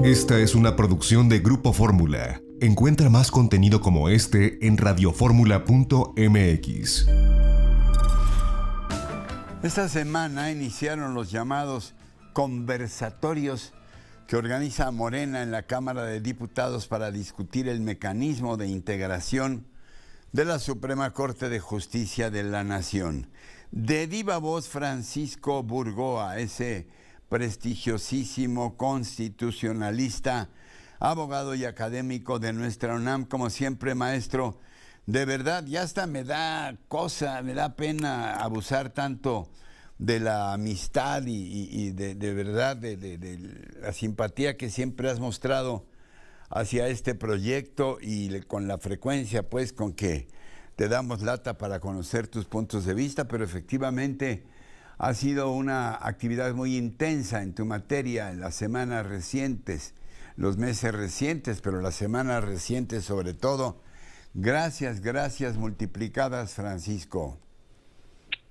Esta es una producción de Grupo Fórmula. Encuentra más contenido como este en radioformula.mx. Esta semana iniciaron los llamados conversatorios que organiza Morena en la Cámara de Diputados para discutir el mecanismo de integración de la Suprema Corte de Justicia de la Nación. De viva voz, Francisco Burgoa, ese prestigiosísimo constitucionalista, abogado y académico de nuestra UNAM, como siempre, maestro. De verdad, ya hasta me da pena abusar tanto de la amistad y de verdad de la simpatía que siempre has mostrado hacia este proyecto y con la frecuencia pues con que te damos lata para conocer tus puntos de vista, pero efectivamente ha sido una actividad muy intensa en tu materia en las semanas recientes, los meses recientes, pero las semanas recientes sobre todo. Gracias multiplicadas, Francisco.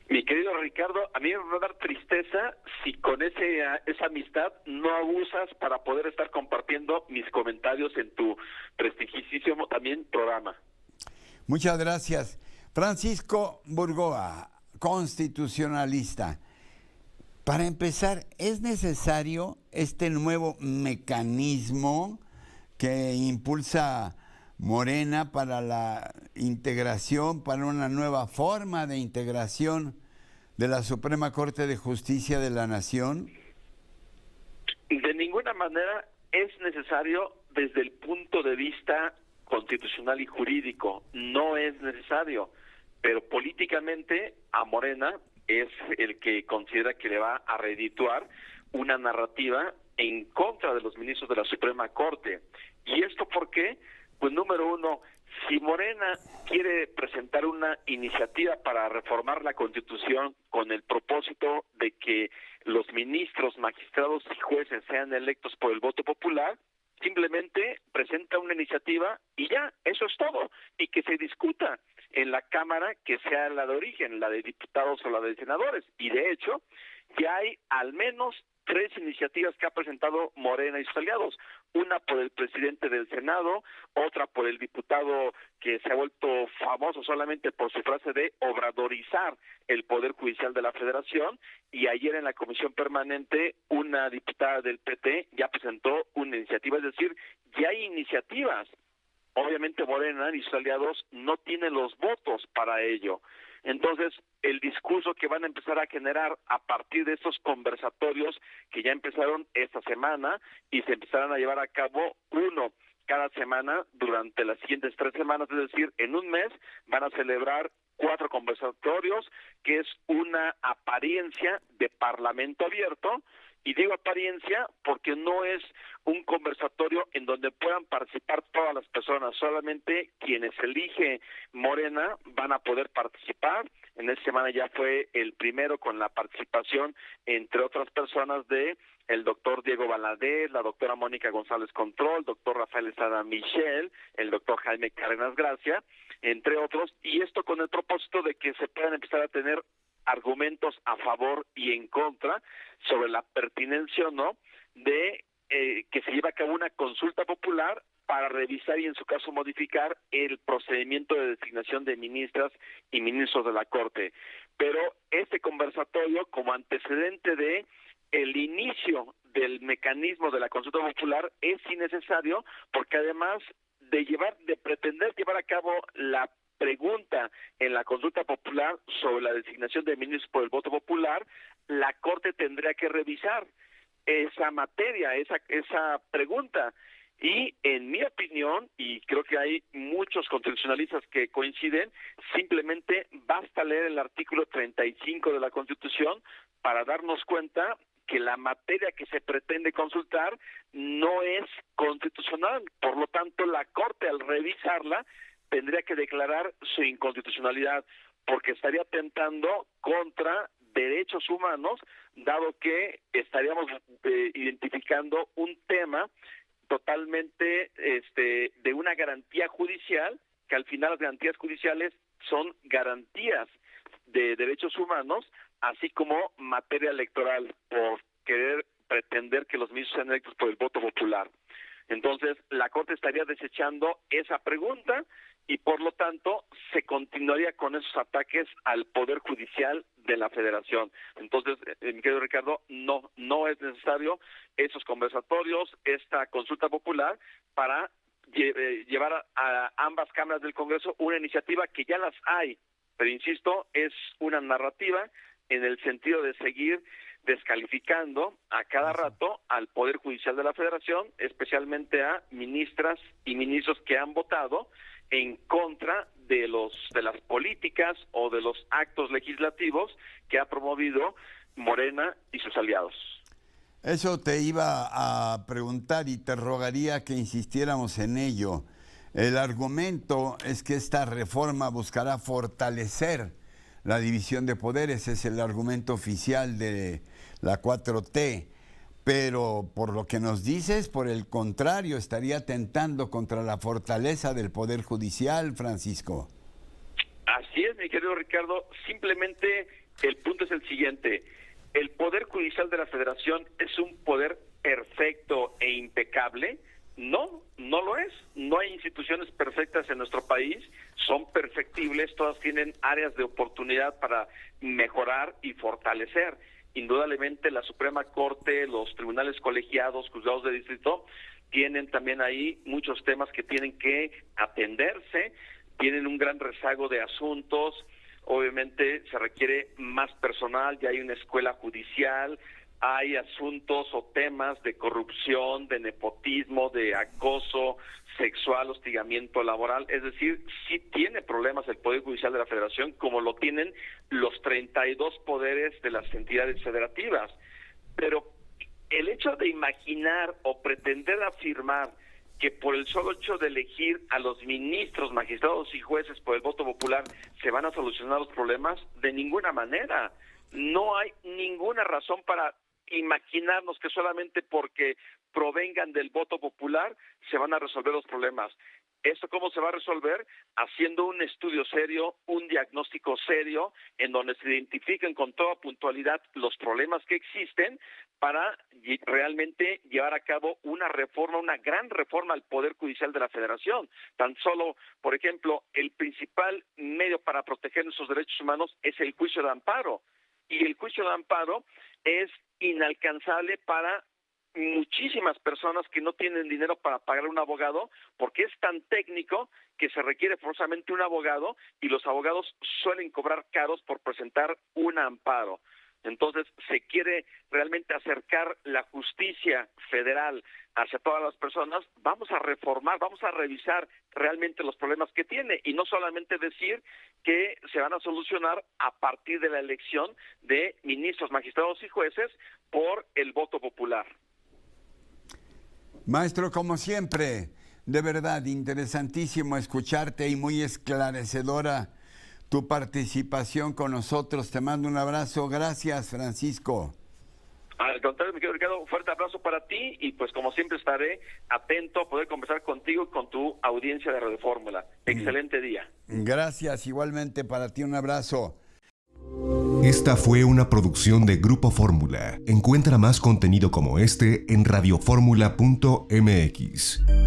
Mi querido Ricardo, a mí me va a dar tristeza si con esa amistad no abusas para poder estar compartiendo mis comentarios en tu prestigiosísimo también programa. Muchas gracias. Francisco Burgoa, constitucionalista. Para empezar, ¿es necesario este nuevo mecanismo que impulsa Morena para la integración, para una nueva forma de integración de la Suprema Corte de Justicia de la Nación? De ninguna manera es necesario desde el punto de vista constitucional y jurídico, no es necesario, pero políticamente a Morena es el que considera que le va a redituar una narrativa en contra de los ministros de la Suprema Corte. ¿Y esto por qué? Pues número uno, si Morena quiere presentar una iniciativa para reformar la Constitución con el propósito de que los ministros, magistrados y jueces sean electos por el voto popular, simplemente presenta una iniciativa y ya, eso es todo, y que se discuta en la Cámara que sea la de origen, la de diputados o la de senadores, y de hecho ya hay al menos 3 iniciativas que ha presentado Morena y sus aliados, una por el presidente del Senado, otra por el diputado que se ha vuelto famoso solamente por su frase de obradorizar el Poder Judicial de la Federación, y ayer en la Comisión Permanente una diputada del PT ya presentó una iniciativa, es decir, ya hay iniciativas. Obviamente Morena y sus aliados no tienen los votos para ello. Entonces, el discurso que van a empezar a generar a partir de estos conversatorios que ya empezaron esta semana y se empezarán a llevar a cabo uno cada semana durante las siguientes 3 semanas, es decir, en un mes van a celebrar 4 conversatorios, que es una apariencia de parlamento abierto. Y digo apariencia porque no es un conversatorio en donde puedan participar todas las personas, solamente quienes elige Morena van a poder participar. En esta semana ya fue el primero con la participación, entre otras personas, de el doctor Diego Valadez, la doctora Mónica González Control, el doctor Rafael Estrada Michel, el doctor Jaime Cárdenas Gracia, entre otros, y esto con el propósito de que se puedan empezar a tener argumentos a favor y en contra sobre la pertinencia o no de que se lleve a cabo una consulta popular para revisar y en su caso modificar el procedimiento de designación de ministras y ministros de la Corte. Pero este conversatorio, como antecedente de el inicio del mecanismo de la consulta popular, es innecesario porque además de pretender llevar a cabo la pregunta en la consulta popular sobre la designación de ministros por el voto popular, la Corte tendría que revisar esa materia, esa pregunta. Y en mi opinión, y creo que hay muchos constitucionalistas que coinciden, simplemente basta leer el artículo 35 de la Constitución para darnos cuenta que la materia que se pretende consultar no es constitucional. Por lo tanto, la Corte, al revisarla, tendría que declarar su inconstitucionalidad, porque estaría atentando contra derechos humanos, dado que estaríamos identificando un tema totalmente de una garantía judicial, que al final las garantías judiciales son garantías de derechos humanos, así como materia electoral, por querer pretender que los ministros sean electos por el voto popular. Entonces, la Corte estaría desechando esa pregunta y, por lo tanto, se continuaría con esos ataques al Poder Judicial de la Federación. Entonces, mi querido Ricardo, no es necesario esos conversatorios, esta consulta popular para llevar a ambas cámaras del Congreso una iniciativa que ya las hay, pero insisto, es una narrativa en el sentido de seguir descalificando a cada rato al Poder Judicial de la Federación, especialmente a ministras y ministros que han votado en contra de las políticas o de los actos legislativos que ha promovido Morena y sus aliados. Eso te iba a preguntar y te rogaría que insistiéramos en ello. El argumento es que esta reforma buscará fortalecer la división de poderes, es el argumento oficial de la 4T, pero por lo que nos dices, por el contrario, estaría atentando contra la fortaleza del Poder Judicial, Francisco. Así es, mi querido Ricardo, simplemente el punto es el siguiente: el Poder Judicial de la Federación es un poder perfecto e impecable. No lo es. No hay instituciones perfectas en nuestro país, son perfectibles, todas tienen áreas de oportunidad para mejorar y fortalecer. Indudablemente la Suprema Corte, los tribunales colegiados, juzgados de distrito, tienen también ahí muchos temas que tienen que atenderse, tienen un gran rezago de asuntos, obviamente se requiere más personal, ya hay una escuela judicial, hay asuntos o temas de corrupción, de nepotismo, de acoso sexual, hostigamiento laboral, es decir, sí tiene problemas el Poder Judicial de la Federación, como lo tienen los 32 poderes de las entidades federativas. Pero el hecho de imaginar o pretender afirmar que por el solo hecho de elegir a los ministros, magistrados y jueces por el voto popular se van a solucionar los problemas, de ninguna manera. No hay ninguna razón para imaginarnos que solamente porque provengan del voto popular se van a resolver los problemas. ¿Esto cómo se va a resolver? Haciendo un estudio serio, un diagnóstico serio, en donde se identifiquen con toda puntualidad los problemas que existen para realmente llevar a cabo una reforma, una gran reforma al Poder Judicial de la Federación. Tan solo, por ejemplo, el principal medio para proteger nuestros derechos humanos es el juicio de amparo. Y el juicio de amparo es inalcanzable para muchísimas personas que no tienen dinero para pagar un abogado, porque es tan técnico que se requiere forzosamente un abogado y los abogados suelen cobrar caros por presentar un amparo. Entonces se quiere realmente acercar la justicia federal hacia todas las personas. Vamos a reformar, vamos a revisar realmente los problemas que tiene y no solamente decir que se van a solucionar a partir de la elección de ministros, magistrados y jueces por el voto popular. Maestro, como siempre, de verdad interesantísimo escucharte y muy esclarecedora tu participación con nosotros. Te mando un abrazo. Gracias, Francisco. Al contrario, mi querido Ricardo, un fuerte abrazo para ti y pues como siempre estaré atento a poder conversar contigo y con tu audiencia de Radio Fórmula. Excelente día. Gracias, igualmente para ti un abrazo. Esta fue una producción de Grupo Fórmula. Encuentra más contenido como este en radioformula.mx.